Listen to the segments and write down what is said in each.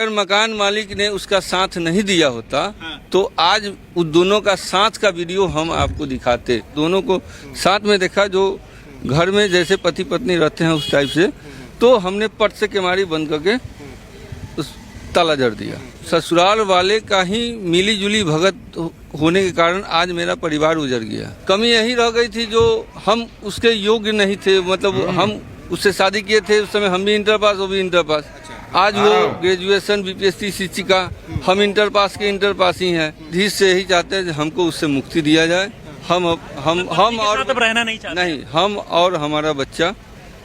अगर मकान मालिक ने उसका साथ नहीं दिया होता तो आज उन दोनों का साथ का वीडियो हम आपको दिखाते। दोनों को साथ में देखा, जो घर में जैसे पति पत्नी रहते हैं उस टाइप से, तो हमने पट से केमारी बंद करके उस ताला जड़ दिया। ससुराल वाले का ही मिली जुली भगत होने के कारण आज मेरा परिवार उजड़ गया। कमी यही रह गई थी जो हम उसके योग्य नहीं थे, मतलब हम उससे शादी किए थे उस समय, हम भी इंटर पास वो भी इंटर पास। आज वो ग्रेजुएशन बीपीएससी शिक्षिका, हम इंटर पास के इंटर पास ही हैं। धीस से यही चाहते हैं हमको उससे मुक्ति दिया जाए। हम और रहना नहीं चाहते। नहीं, हम और हमारा बच्चा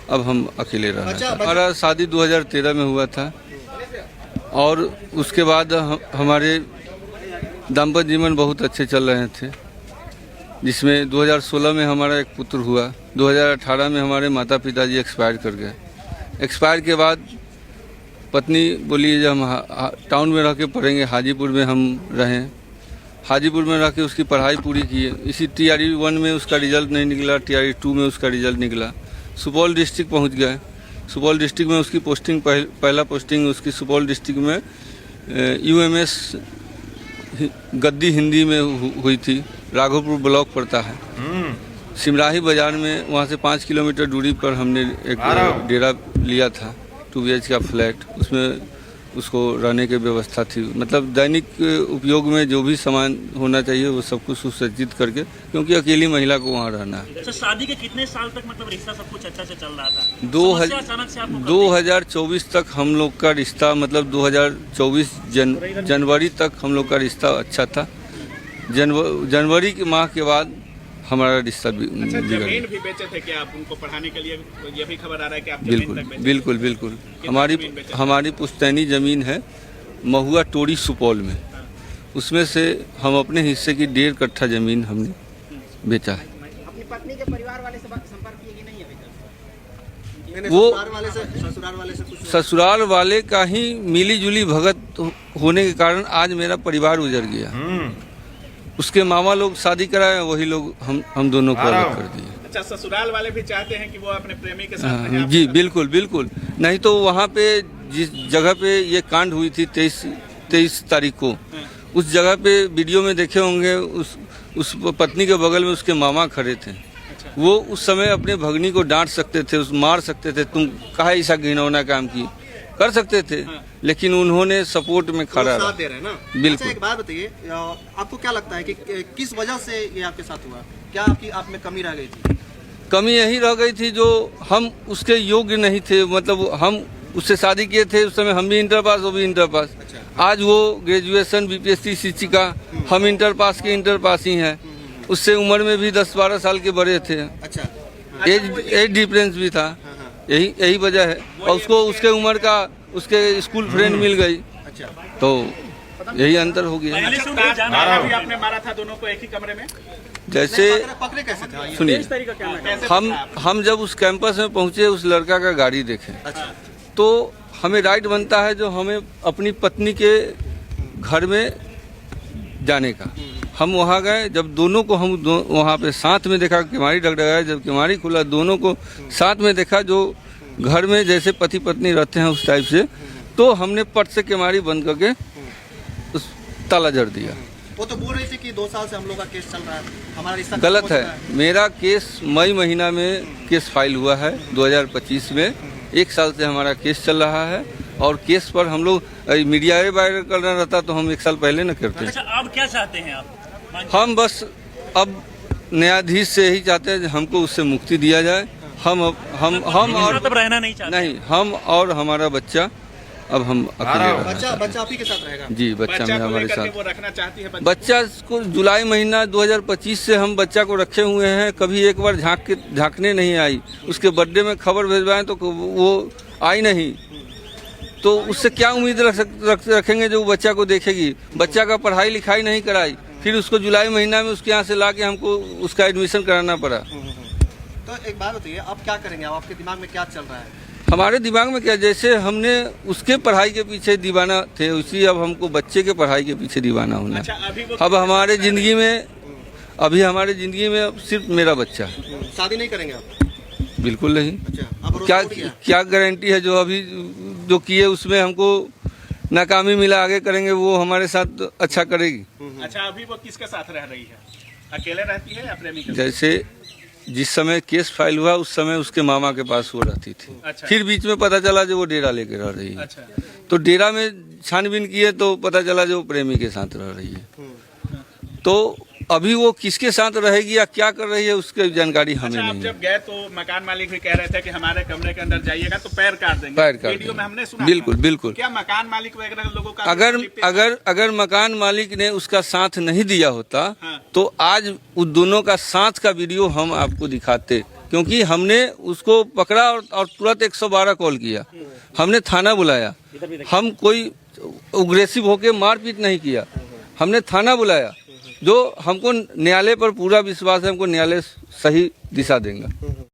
अब हम अकेले रहना चाहते हैं। हमारा शादी 2013 में हुआ था और उसके बाद हमारे दाम्पत्य जीवन बहुत अच्छे चल रहे थे, जिसमें 2016 में हमारा एक पुत्र हुआ। 2018 में हमारे माता पिताजी एक्सपायर कर गए। एक्सपायर के बाद पत्नी बोली जब हम टाउन में रह के पढ़ेंगे, हाजीपुर में हम रहें। हाजीपुर में रह के उसकी पढ़ाई पूरी की। इसी TRE 1 में उसका रिजल्ट नहीं निकला, TRE 2 में उसका रिजल्ट निकला। सुपौल डिस्ट्रिक्ट पहुंच गए। सुपौल डिस्ट्रिक्ट में उसकी पोस्टिंग पहला पोस्टिंग उसकी सुपौल डिस्ट्रिक्ट में UMS गद्दी हिंदी में हुई थी। राघोपुर ब्लॉक पड़ता है, सिमराही बाजार में। वहाँ से 5 किलोमीटर दूरी पर हमने एक डेरा लिया था, 2 BH का फ्लैट। उसमें उसको रहने की व्यवस्था थी, मतलब दैनिक उपयोग में जो भी सामान होना चाहिए वो सब कुछ सुसज्जित करके, क्योंकि अकेली महिला को वहाँ रहना है। अच्छा, शादी के कितने साल तक मतलब रिश्ता सब कुछ अच्छा से चल रहा था? 2024 तक हम लोग का रिश्ता, मतलब 2024 जनवरी तक हम लोग का रिश्ता अच्छा था। जनवरी के माह के बाद हमारा रिश्ता जमीन भी बेचे थे क्या आप उनको पढ़ाने के लिए? ये भी खबर आ रहा है कि आप बिल्कुल हमारी पुश्तैनी जमीन है महुआ टोरी सुपौल में। उसमें से हम अपने हिस्से की 1.5 कट्ठा जमीन हमने बेचा है। अपनी पत्नी के परिवार वाले से संपर्क किए कि नहीं अभी तक? वो ससुराल वाले का ही मिली जुली भगत होने के कारण आज मेरा परिवार उजड़ गया। उसके मामा लोग शादी कराए, वही लोग हम दोनों को अलग कर दिए। अच्छा, ससुराल वाले भी चाहते हैं कि वो अपने प्रेमी के साथ रहें? जी बिल्कुल। नहीं तो वहाँ पे जिस जगह पे ये कांड हुई थी 23 तारीख को, उस जगह पे वीडियो में देखे होंगे, उस पत्नी के बगल में उसके मामा खड़े थे। वो उस समय अपने भगनी को डांट सकते थे, मार सकते थे, तुम काहे ऐसा घिनौना काम की, कर सकते थे, लेकिन उन्होंने सपोर्ट में खड़ा रहा। दे रहे हैं ना? बिल्कुल। अच्छा, एक बात बताइए, आपको क्या लगता है कि किस वजह से ये आपके साथ हुआ? क्या आप में कमी रह गई थी? कमी यही रह गई थी जो हम उसके योग्य नहीं थे, मतलब हम उससे शादी किए थे उस समय, हम भी इंटर पास वो भी इंटर पास। आज वो ग्रेजुएशन बीपीएससी शिक्षिका, हम इंटर पास के इंटर पास ही हैं। उससे उम्र में भी 10-12 साल के बड़े थे। अच्छा, एज डिफरेंस भी था। यही वजह है। और उसको उसके उम्र का उसके स्कूल फ्रेंड मिल गई। अच्छा, तो यही अंतर हो गया। भी आपने मारा था दोनों को एक ही कमरे में? जैसे पकड़े कैसे थे? सुनिए, हम जब उस कैंपस में पहुंचे, उस लड़का का गाड़ी देखे। अच्छा, तो हमें राइट बनता है जो हमें अपनी पत्नी के घर में जाने का। हम वहाँ गए, जब दोनों को हम वहाँ पे साथ में देखा, केमारी डगडगाया, जब केमारी खुला दोनों को साथ में देखा, जो घर में जैसे पति पत्नी रहते हैं उस टाइप से, तो हमने पट से केमारी बंद करके उस ताला जड़ दिया। वो तो बोल रही थी कि 2 साल से हम लोग का केस चल रहा है, हमारा रिश्ता गलत है। मेरा केस मई महीना में केस फाइल हुआ है 2025 में। 1 साल से हमारा केस चल रहा है और केस पर हम लोग मीडिया वायरल करना रहता तो हम 1 साल पहले न करते। अच्छा, अब क्या चाहते हैं आप? हम बस अब न्यायाधीश से यही चाहते हैं हमको उससे मुक्ति दिया जाए। हम और रहना नहीं चाहते। नहीं, हम और हमारा बच्चा अब हम अकेले बच्चा आप ही के साथ रहेगा? जी, बच्चा में हमारे साथ। वो रखना चाहती है बच्चा को जुलाई महीना 2025 से हम बच्चा को रखे हुए हैं। कभी एक बार झांकने नहीं आई। उसके बर्थडे में खबर भिजवाएं तो वो आई नहीं, तो उससे क्या उम्मीद रखेंगे जो बच्चा को देखेगी? बच्चा का पढ़ाई लिखाई नहीं कराई, फिर उसको जुलाई महीना में उसके यहाँ से ला के हमको उसका एडमिशन कराना पड़ा। तो एक बात बताइए, आप क्या करेंगे? आपके दिमाग में क्या चल रहा है? हमारे दिमाग में क्या, जैसे हमने उसके पढ़ाई के पीछे दीवाना थे, उसी अब हमको बच्चे के पढ़ाई के पीछे दीवाना होना। अच्छा, अब हमारे जिंदगी में अब सिर्फ मेरा बच्चा है। शादी नहीं करेंगे आप? बिल्कुल नहीं। अच्छा, क्या गारंटी है जो अभी जो किए उसमें हमको नाकामी मिला, आगे करेंगे, वो हमारे साथ अच्छा करेगी। अच्छा, अभी वो किसके साथ रह रही है? अकेले रहती है या प्रेमी के साथ? जैसे जिस समय केस फाइल हुआ उस समय उसके मामा के पास वो रहती थी। अच्छा। फिर बीच में पता चला जो वो डेरा लेके रह रही है। अच्छा, तो डेरा में छानबीन किए तो पता चला जो प्रेमी के साथ रह रही है। तो अभी वो किसके साथ रहेगी या क्या कर रही है उसकी जानकारी हमें अच्छा, आप नहीं है। जब गए तो मकान मालिक भी कह रहे थे कि हमारे कमरे के अंदर जाइएगा तो पैर काट देंगे। पैर काट वीडियो में हमने सुना बिल्कुल था। बिल्कुल। क्या मकान मालिक वगैरह लोगों का अगर मकान मालिक ने उसका साथ नहीं दिया होता हाँ। तो आज उन दोनों का साथ का वीडियो हम आपको दिखाते, क्योंकि हमने उसको पकड़ा और तुरंत 112 कॉल किया, हमने थाना बुलाया। हम कोई उग्रेसिव होके मारपीट नहीं किया, हमने थाना बुलाया। जो हमको न्यायालय पर पूरा विश्वास है, हमको न्यायालय सही दिशा देगा।